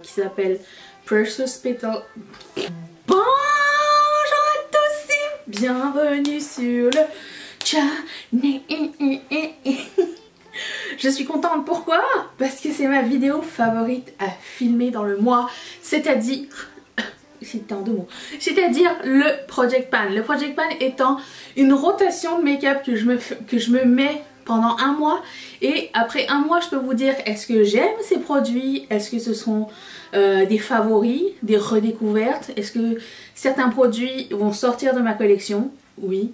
qui s'appelle Precious Petal. Bonjour à tous et bienvenue sur le channel. Je suis contente, pourquoi? Parce que c'est ma vidéo favorite à filmer dans le mois, c'est-à-dire... C'était en deux mots. C'est-à-dire le Project Pan. Le Project Pan étant une rotation de make-up que je me mets pendant un mois. Et après un mois, je peux vous dire est-ce que j'aime ces produits? Est-ce que ce sont des favoris, des redécouvertes? Est-ce que certains produits vont sortir de ma collection? Oui.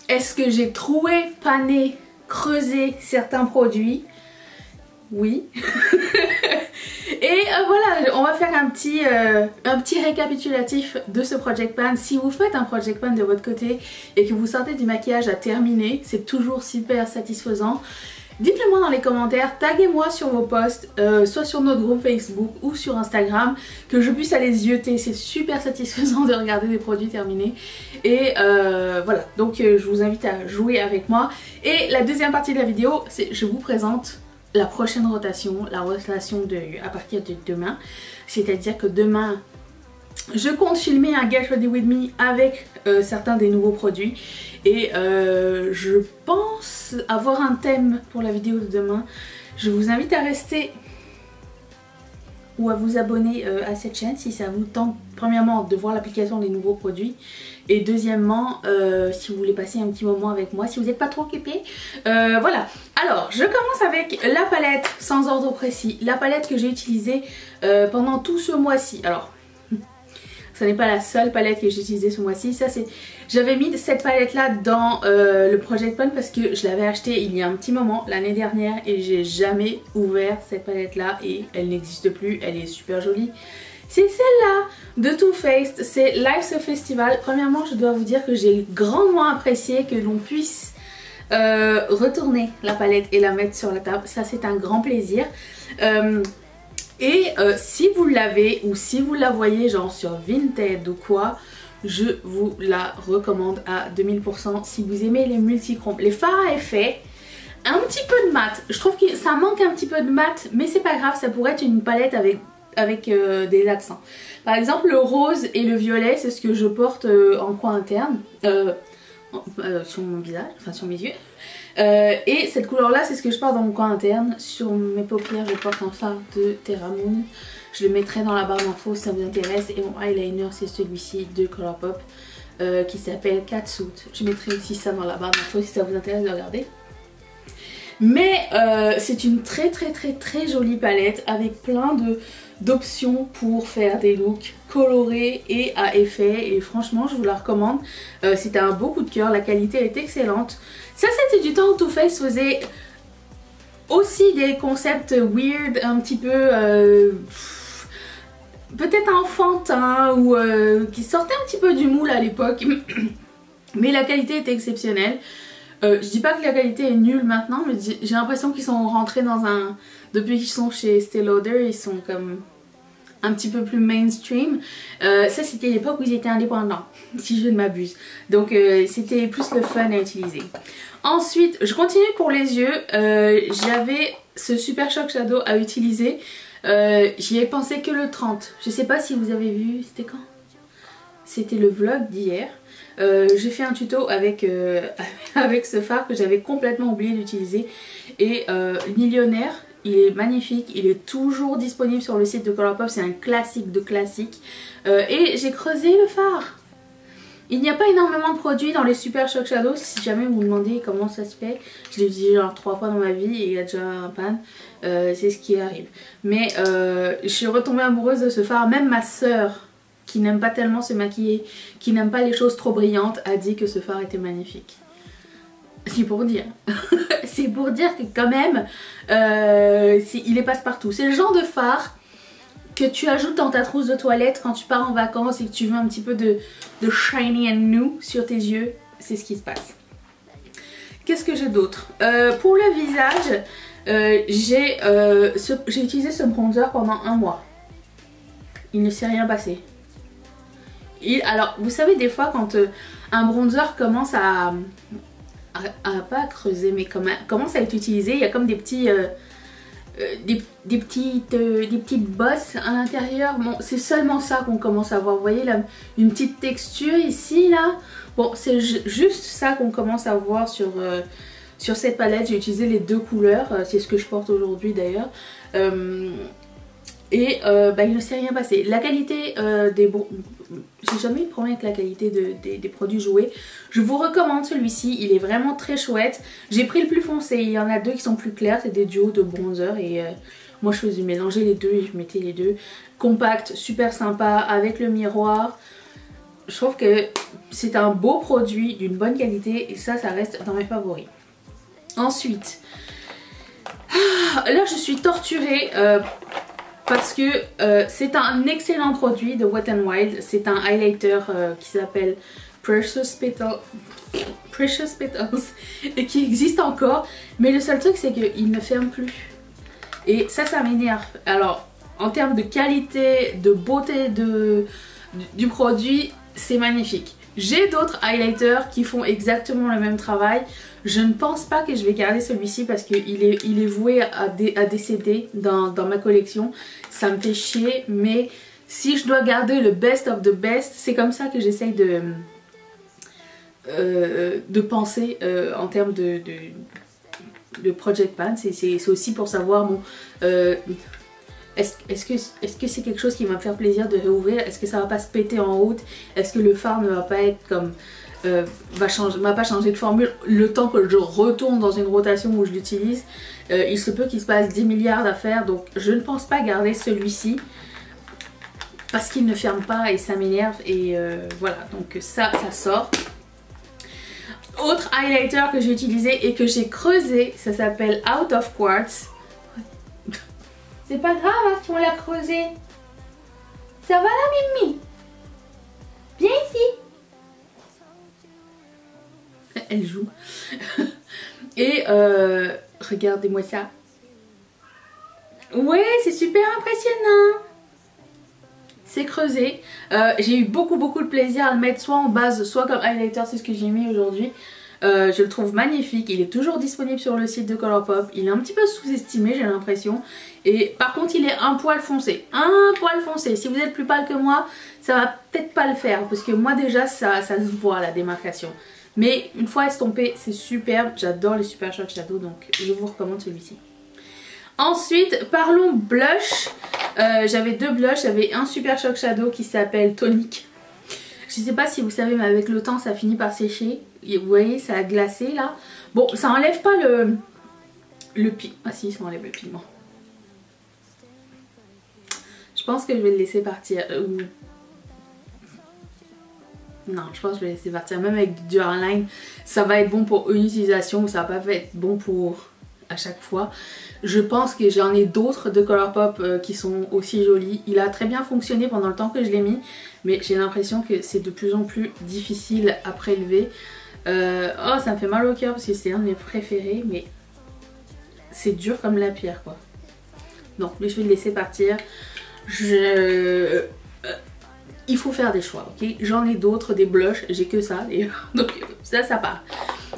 Est-ce que j'ai troué, pané, creusé certains produits? Oui. Et voilà, on va faire un petit récapitulatif de ce Project Pan. Si vous faites un Project Pan de votre côté et que vous sortez du maquillage à terminer, c'est toujours super satisfaisant. Dites-le moi dans les commentaires, taguez-moi sur vos posts, soit sur notre groupe Facebook ou sur Instagram, que je puisse aller zioter. C'est super satisfaisant de regarder des produits terminés. Et voilà, donc je vous invite à jouer avec moi. Et la deuxième partie de la vidéo, c'est je vous présente la prochaine rotation, la rotation à partir de demain. C'est-à-dire que demain, je compte filmer un Get Ready With Me avec certains des nouveaux produits. Et je pense avoir un thème pour la vidéo de demain. Je vous invite à rester ou à vous abonner à cette chaîne si ça vous tente, premièrement de voir l'application des nouveaux produits et deuxièmement si vous voulez passer un petit moment avec moi, si vous n'êtes pas trop occupé. Voilà, alors je commence avec la palette sans ordre précis, la palette que j'ai utilisée pendant tout ce mois-ci. Alors ce n'est pas la seule palette que j'ai utilisée ce mois-ci, ça c'est... J'avais mis cette palette là dans le Project Pan parce que je l'avais achetée il y a un petit moment, l'année dernière, et j'ai jamais ouvert cette palette là et elle n'existe plus, elle est super jolie. C'est celle-là de Too Faced, c'est Life's a Festival. Premièrement, je dois vous dire que j'ai grandement apprécié que l'on puisse retourner la palette et la mettre sur la table, ça c'est un grand plaisir. Si vous l'avez ou si vous la voyez genre sur Vinted ou quoi, je vous la recommande à 2000% si vous aimez les multichromes. Les fards à effet, un petit peu de mat, je trouve que ça manque un petit peu de mat, mais c'est pas grave, ça pourrait être une palette avec des accents. Par exemple le rose et le violet, c'est ce que je porte en coin interne, sur mon visage, enfin sur mes yeux. Et cette couleur là c'est ce que je porte dans mon coin interne. Sur mes paupières je porte un fard de Terra Moon. Je le mettrai dans la barre d'infos si ça vous intéresse. Et mon eyeliner c'est celui-ci de Colourpop qui s'appelle Catsuit. Je mettrai aussi ça dans la barre d'infos si ça vous intéresse de regarder. Mais c'est une très jolie palette avec plein d'options pour faire des looks colorés et à effet, et franchement je vous la recommande. C'était un beau coup de cœur, la qualité est excellente. Ça c'était du temps où Too Faced faisait aussi des concepts weird, un petit peu peut-être enfantins ou qui sortaient un petit peu du moule à l'époque. Mais la qualité était exceptionnelle. Je dis pas que la qualité est nulle maintenant, mais j'ai l'impression qu'ils sont rentrés dans un... Depuis qu'ils sont chez Estée Lauder, ils sont comme un petit peu plus mainstream. Ça c'était l'époque où ils étaient indépendants, si je ne m'abuse. Donc c'était plus le fun à utiliser. Ensuite, je continue pour les yeux. J'avais ce Super Shock Shadow à utiliser. J'y ai pensé que le 30. Je sais pas si vous avez vu, c'était quand? C'était le vlog d'hier. J'ai fait un tuto avec ce fard que j'avais complètement oublié d'utiliser. Et Millionnaire, il est magnifique, il est toujours disponible sur le site de Colourpop, c'est un classique de classique. Et j'ai creusé le fard. Il n'y a pas énormément de produits dans les Super Shock Shadow, si jamais vous vous demandez comment ça se fait. Je l'ai utilisé genre 3 fois dans ma vie et il y a déjà un pan, c'est ce qui arrive. Mais je suis retombée amoureuse de ce fard, même ma soeur qui n'aime pas tellement se maquiller, qui n'aime pas les choses trop brillantes, a dit que ce fard était magnifique. C'est pour dire. C'est pour dire que quand même, il est passe-partout. C'est le genre de fard que tu ajoutes dans ta trousse de toilette quand tu pars en vacances et que tu veux un petit peu de shiny and new sur tes yeux. C'est ce qui se passe. Qu'est-ce que j'ai d'autre? Pour le visage, j'ai utilisé ce bronzer pendant un mois. Il ne s'est rien passé. Alors vous savez des fois quand un bronzer commence à pas creuser mais commence à être utilisé, il y a comme des petits des petites bosses à l'intérieur. Bon, c'est seulement ça qu'on commence à voir. Vous voyez là, une petite texture ici là. Bon, c'est juste ça qu'on commence à voir sur cette palette. J'ai utilisé les deux couleurs, c'est ce que je porte aujourd'hui d'ailleurs. Il ne s'est rien passé. La qualité j'ai jamais eu de problème avec la qualité des produits joués. Je vous recommande celui-ci, il est vraiment très chouette. J'ai pris le plus foncé, il y en a deux qui sont plus clairs, c'est des duos de bronzer et moi je faisais mélanger les deux et je mettais les deux. Compact, super sympa, avec le miroir. Je trouve que c'est un beau produit d'une bonne qualité et ça reste dans mes favoris. Ensuite, là je suis torturée parce que c'est un excellent produit de Wet n Wild. C'est un highlighter qui s'appelle Precious Petals et qui existe encore. Mais le seul truc c'est qu'il ne ferme plus. Et ça m'énerve. Alors en termes de qualité, de beauté du produit, c'est magnifique. J'ai d'autres highlighters qui font exactement le même travail. Je ne pense pas que je vais garder celui-ci parce qu'il est voué à décéder dans ma collection. Ça me fait chier, mais si je dois garder le best of the best, c'est comme ça que j'essaye de penser en termes de Project Pan. C'est aussi pour savoir bon, est-ce que c'est quelque chose qui va me faire plaisir de réouvrir? Est-ce que ça va pas se péter en route? Est-ce que le fard ne va pas être comme... va pas changer de formule le temps que je retourne dans une rotation où je l'utilise? Il se peut qu'il se passe 10 milliards d'affaires, donc je ne pense pas garder celui-ci parce qu'il ne ferme pas et ça m'énerve et voilà, donc ça sort. Autre highlighter que j'ai utilisé et que j'ai creusé, ça s'appelle Out of Quartz. C'est pas grave hein, si on l'a creusé. Ça va la Mimi? Viens ici. Elle joue. Et regardez-moi ça. Ouais, c'est super impressionnant. C'est creusé. J'ai eu beaucoup de plaisir à le mettre soit en base, soit comme highlighter, c'est ce que j'ai mis aujourd'hui. Je le trouve magnifique, il est toujours disponible sur le site de Colourpop. Il est un petit peu sous-estimé, j'ai l'impression. Et par contre il est un poil foncé. Un poil foncé. Si vous êtes plus pâle que moi, ça va peut-être pas le faire. Parce que moi déjà ça se voit la démarcation. Mais une fois estompé, c'est superbe. J'adore les Super Shock Shadow, donc je vous recommande celui-ci. Ensuite, parlons blush. J'avais deux blushs. J'avais un Super Shock Shadow qui s'appelle Tonic. Je sais pas si vous savez, mais avec le temps, ça finit par sécher. Et vous voyez, ça a glacé là. Bon, ça enlève pas le pigment. Ah si, ça enlève le pigment. Je pense que je vais le laisser partir. Non, je pense que je vais laisser partir. Même avec du Duraline, ça va être bon pour une utilisation, ça va pas être bon pour à chaque fois. Je pense que j'en ai d'autres de Colourpop qui sont aussi jolis. Il a très bien fonctionné pendant le temps que je l'ai mis, mais j'ai l'impression que c'est de plus en plus difficile à prélever. Oh, ça me fait mal au cœur parce que c'est un de mes préférés, mais c'est dur comme la pierre quoi. Non, mais je vais le laisser partir. Il faut faire des choix, ok? J'en ai d'autres, des blushs, j'ai que ça d'ailleurs, donc ça part.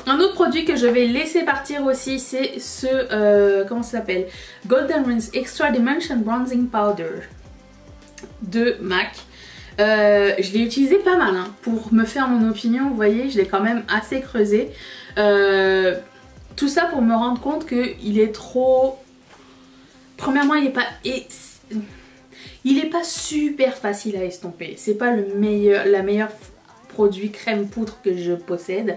Un autre produit que je vais laisser partir aussi, c'est ce, comment ça s'appelle? Golden Rinse Extra Dimension Bronzing Powder de MAC. Je l'ai utilisé pas mal hein, pour me faire mon opinion, vous voyez, je l'ai quand même assez creusé. Tout ça pour me rendre compte qu'il est trop... Premièrement, il est pas super facile à estomper. C'est pas la meilleure produit crème poudre que je possède.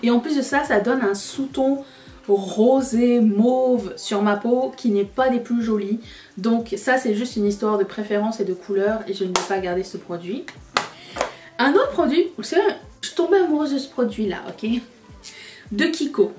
Et en plus de ça, ça donne un sous-ton rosé mauve sur ma peau qui n'est pas des plus jolis. Donc ça c'est juste une histoire de préférence et de couleur et je ne vais pas garder ce produit. Un autre produit, vous savez, je suis tombée amoureuse de ce produit là, ok, de Kiko.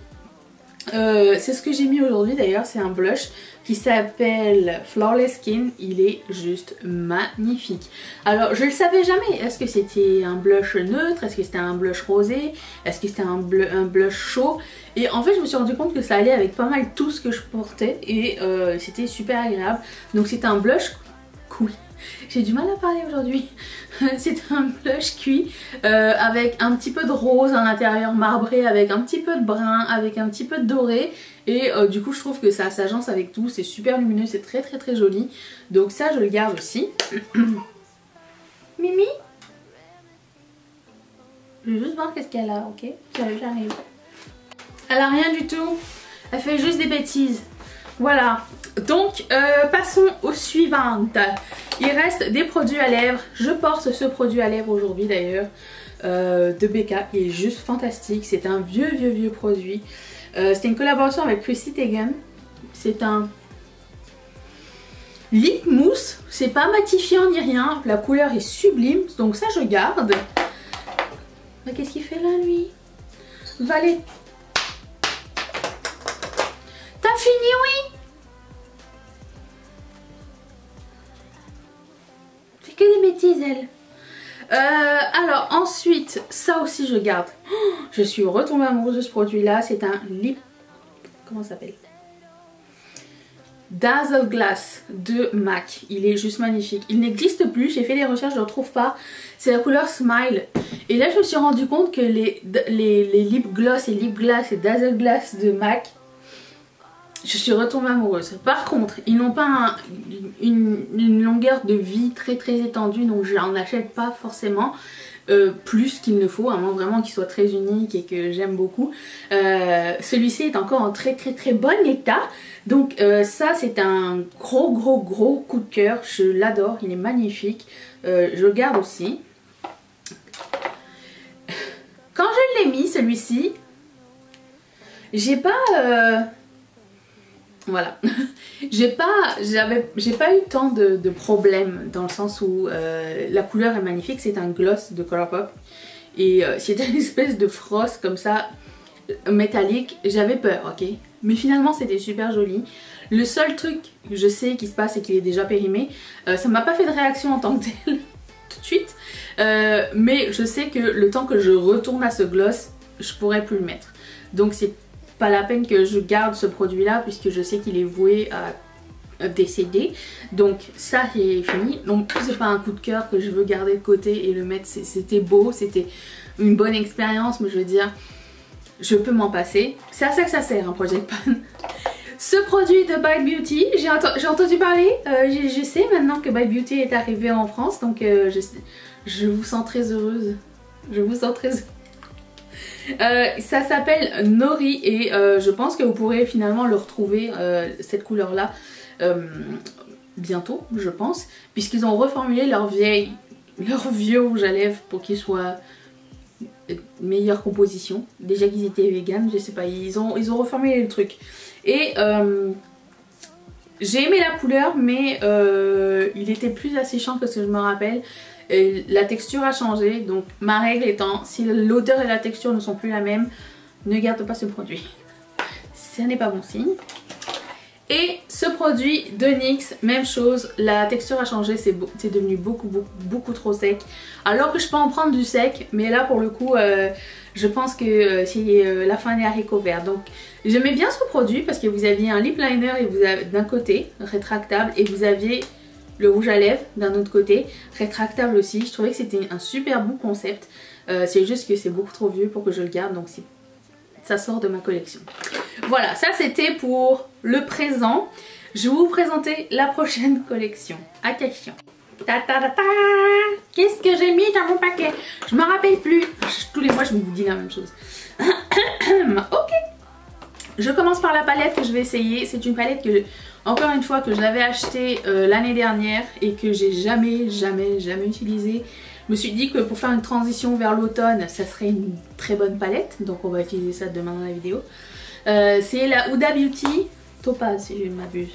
C'est ce que j'ai mis aujourd'hui d'ailleurs, c'est un blush qui s'appelle Flawless Skin, il est juste magnifique. Alors je ne savais jamais, est-ce que c'était un blush neutre, est-ce que c'était un blush rosé, est-ce que c'était un blush chaud, et en fait je me suis rendu compte que ça allait avec pas mal tout ce que je portais et c'était super agréable. Donc c'est un blush cool. J'ai du mal à parler aujourd'hui. C'est un blush cuit avec un petit peu de rose à l'intérieur marbré, avec un petit peu de brun, avec un petit peu de doré. Et du coup je trouve que ça s'agence avec tout, c'est super lumineux, c'est très très très joli. Donc ça je le garde aussi. Mimi, je vais juste voir qu'est-ce qu'elle a, ok? J'arrive. Elle a rien du tout, elle fait juste des bêtises. Voilà, donc passons au suivant. Il reste des produits à lèvres. Je porte ce produit à lèvres aujourd'hui d'ailleurs, de Becca, qui est juste fantastique. C'est un vieux produit. C'est une collaboration avec Chrissy Teigen. C'est un lip mousse. C'est pas matifiant ni rien. La couleur est sublime. Donc ça je garde. Mais qu'est-ce qu'il fait là lui? Valet. T'as fini, oui? Fait que des bêtises elle. Alors ensuite, ça aussi je garde. Oh, je suis retombée amoureuse de ce produit là. C'est un lip... Comment ça s'appelle? Dazzle Glass de MAC. Il est juste magnifique. Il n'existe plus, j'ai fait des recherches, je ne le retrouve pas. C'est la couleur Smile. Et là je me suis rendu compte que les lip gloss et lip glass et Dazzle Glass de MAC, je suis retombée amoureuse. Par contre, ils n'ont pas une longueur de vie très étendue, donc je n'en achète pas forcément plus qu'il ne faut, à moins vraiment qu'il soit très unique et que j'aime beaucoup. Celui-ci est encore en très bon état, donc ça c'est un gros coup de cœur. Je l'adore, il est magnifique. Je le garde aussi. Quand je l'ai mis celui-ci, j'ai pas... Voilà, j'ai pas eu tant de problèmes dans le sens où la couleur est magnifique, c'est un gloss de Colourpop et c'est une espèce de frost comme ça métallique, j'avais peur, ok, mais finalement c'était super joli. Le seul truc que je sais qui se passe c'est qu'il est déjà périmé, ça m'a pas fait de réaction en tant que tel tout de suite, mais je sais que le temps que je retourne à ce gloss, je pourrais plus le mettre, donc c'est pas la peine que je garde ce produit là puisque je sais qu'il est voué à décéder. Donc ça c'est fini. Donc c'est pas un coup de cœur que je veux garder de côté et le mettre. C'était beau, c'était une bonne expérience, mais je veux dire, je peux m'en passer. C'est à ça que ça sert un Project Pan. Ce produit de Bite Beauty, j'ai entendu parler, je sais maintenant que Bite Beauty est arrivé en France, donc je vous sens très heureuse. Je vous sens très heureuse. Ça s'appelle Nori et je pense que vous pourrez finalement le retrouver, cette couleur là, bientôt je pense, puisqu'ils ont reformulé leur vieux rouge à lèvres pour qu'il soit meilleure composition. Déjà qu'ils étaient vegan, je sais pas, ils ont reformulé le truc et j'ai aimé la couleur, mais il était plus asséchant que ce que je me rappelle. Et la texture a changé, donc ma règle étant, si l'odeur et la texture ne sont plus la même, ne garde pas ce produit. Ce n'est pas bon signe. Et ce produit de NYX, même chose, la texture a changé, c'est devenu beaucoup trop sec. Alors que je peux en prendre du sec, mais là pour le coup, je pense que c'est la fin des haricots verts. Donc j'aimais bien ce produit parce que vous aviez un lip liner et vous avez d'un côté rétractable et vous aviez le rouge à lèvres d'un autre côté, rétractable aussi. Je trouvais que c'était un super bon concept. C'est juste que c'est beaucoup trop vieux pour que je le garde, donc ça sort de ma collection. Voilà, ça c'était pour le présent. Je vais vous présenter la prochaine collection. Attention. Qu'est-ce que j'ai mis dans mon paquet? Je me rappelle plus. Tous les mois je vous dis la même chose. Ok. Je commence par la palette que je vais essayer. C'est une palette que, encore une fois, que j'avais achetée l'année dernière et que j'ai jamais utilisée. Je me suis dit que pour faire une transition vers l'automne, ça serait une très bonne palette. Donc on va utiliser ça demain dans la vidéo. C'est la Huda Beauty Topaz, si je ne m'abuse.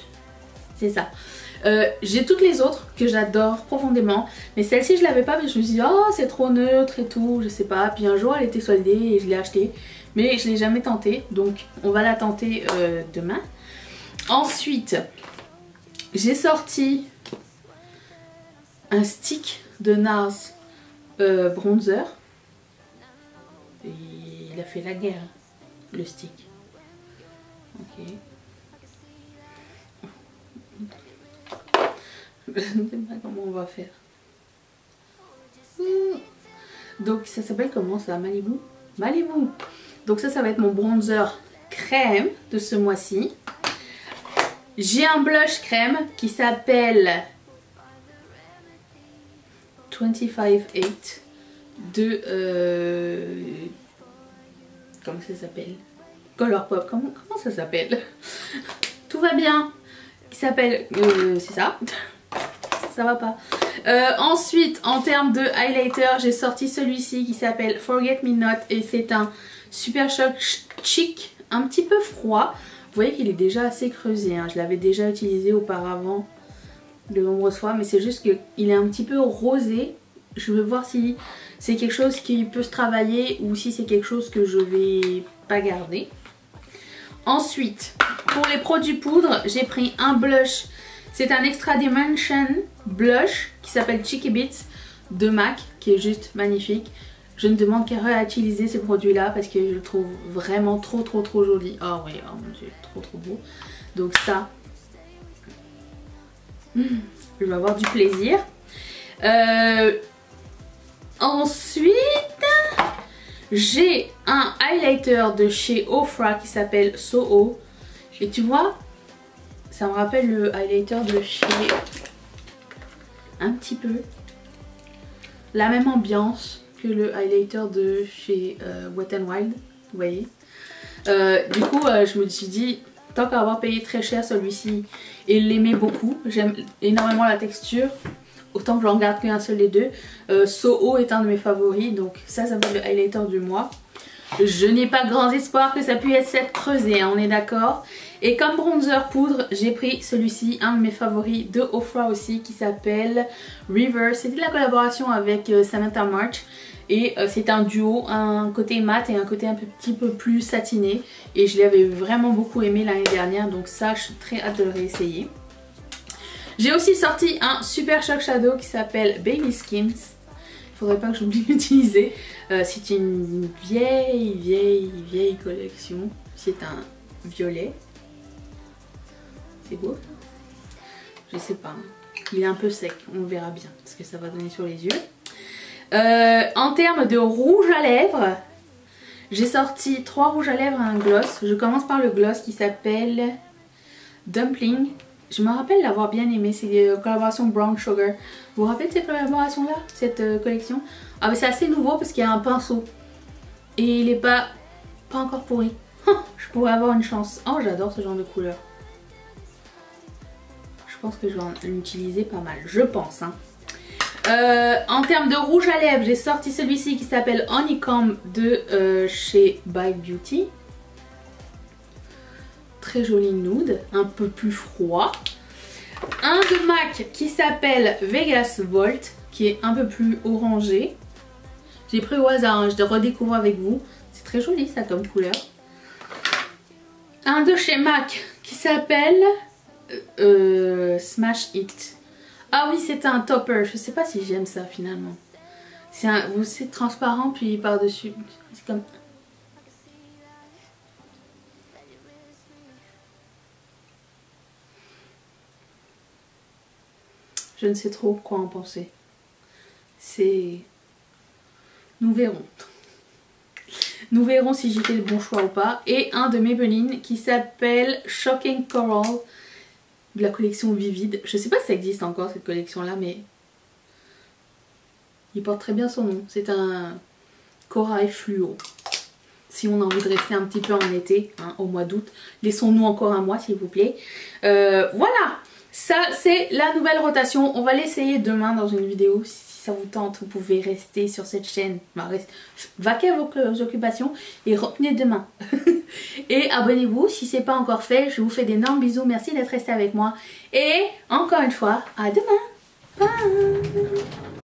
C'est ça. J'ai toutes les autres que j'adore profondément, mais celle-ci je l'avais pas, mais je me suis dit oh c'est trop neutre et tout, je sais pas. Puis un jour elle était soldée et je l'ai achetée, mais je l'ai jamais tentée, donc on va la tenter demain. Ensuite j'ai sorti un stick de NARS bronzer. Et il a fait la guerre, le stick. Ok. Je ne sais pas comment on va faire. Donc ça s'appelle comment ça? Malibu? Malibu. Donc ça va être mon bronzer crème de ce mois-ci. J'ai un blush crème qui s'appelle 25-8 de... comment ça s'appelle? Colourpop. Comment ça s'appelle? Tout va bien. Qui s'appelle... c'est ça. Ça va pas. Ensuite, en termes de highlighter, j'ai sorti celui-ci qui s'appelle Forget Me Not. Et c'est un Super Shock Chic, un petit peu froid. Vous voyez qu'il est déjà assez creusé. Hein. Je l'avais déjà utilisé auparavant de nombreuses fois. Mais c'est juste qu'il est un petit peu rosé. Je vais voir si c'est quelque chose qui peut se travailler ou si c'est quelque chose que je vais pas garder. Ensuite, pour les produits poudre, j'ai pris un blush. C'est un Extra Dimension blush qui s'appelle Cheeky Bits de MAC, qui est juste magnifique. Je ne demande qu'à réutiliser ce produit là parce que je le trouve vraiment trop joli. Oh oui, oh mon dieu, trop beau. Donc ça, je vais avoir du plaisir. Ensuite, j'ai un highlighter de chez Ofra qui s'appelle Soho. Et tu vois, ça me rappelle le highlighter de chez... un petit peu. La même ambiance que le highlighter de chez Wet n Wild. Vous voyez. Du coup, je me suis dit, tant qu'à avoir payé très cher celui-ci et l'aimer beaucoup, j'aime énormément la texture. Autant que j'en garde qu'un seul des deux. Soho est un de mes favoris. Donc ça va être le highlighter du mois. Je n'ai pas grand espoir que ça puisse être creusé. Hein, on est d'accord. Et comme bronzer poudre, j'ai pris celui-ci. Un de mes favoris de Ofra aussi. Qui s'appelle River. C'était de la collaboration avec Samantha March. Et c'est un duo. Un côté mat et un côté un petit peu plus satiné. Et je l'avais vraiment beaucoup aimé l'année dernière. Donc ça, je suis très hâte de le réessayer. J'ai aussi sorti un Super Shock Shadow qui s'appelle Baby Skins. Il faudrait pas que j'oublie d'utiliser. C'est une vieille collection. C'est un violet. C'est beau ça? Je sais pas. Il est un peu sec. On verra bien ce que ça va donner sur les yeux. En termes de rouge à lèvres, j'ai sorti 3 rouges à lèvres et un gloss. Je commence par le gloss qui s'appelle Dumpling. Je me rappelle l'avoir bien aimé, c'est une collaboration Brown Sugar. Vous vous rappelez de cette collaboration là, cette collection? Ah mais c'est assez nouveau parce qu'il y a un pinceau. Et il est pas encore pourri. Je pourrais avoir une chance. Oh j'adore ce genre de couleur. Je pense que je vais en utiliser pas mal, je pense. Hein. En termes de rouge à lèvres, j'ai sorti celui-ci qui s'appelle Honeycomb de chez By Beauty. Très joli nude, un peu plus froid. Un de MAC qui s'appelle Vegas Volt, qui est un peu plus orangé. J'ai pris au hasard, hein, je le redécouvre avec vous. C'est très joli ça comme couleur. Un de chez MAC qui s'appelle Smash It. Ah oui, c'est un topper. Je sais pas si j'aime ça finalement. C'est transparent puis par-dessus. C'est comme... Je ne sais trop quoi en penser. Nous verrons. Nous verrons si j'ai fait le bon choix ou pas. Et un de Maybelline qui s'appelle Shocking Coral. De la collection Vivid. Je sais pas si ça existe encore cette collection là, mais il porte très bien son nom. C'est un corail fluo. Si on a envie de rester un petit peu en été, hein, au mois d'août. Laissons-nous encore un mois s'il vous plaît. Voilà. Ça c'est la nouvelle rotation. On va l'essayer demain dans une vidéo. Si ça vous tente, vous pouvez rester sur cette chaîne. Vaquez à vos occupations et revenez demain. Et abonnez-vous si ce n'est pas encore fait. Je vous fais d'énormes bisous. Merci d'être resté avec moi. Et encore une fois, à demain. Bye.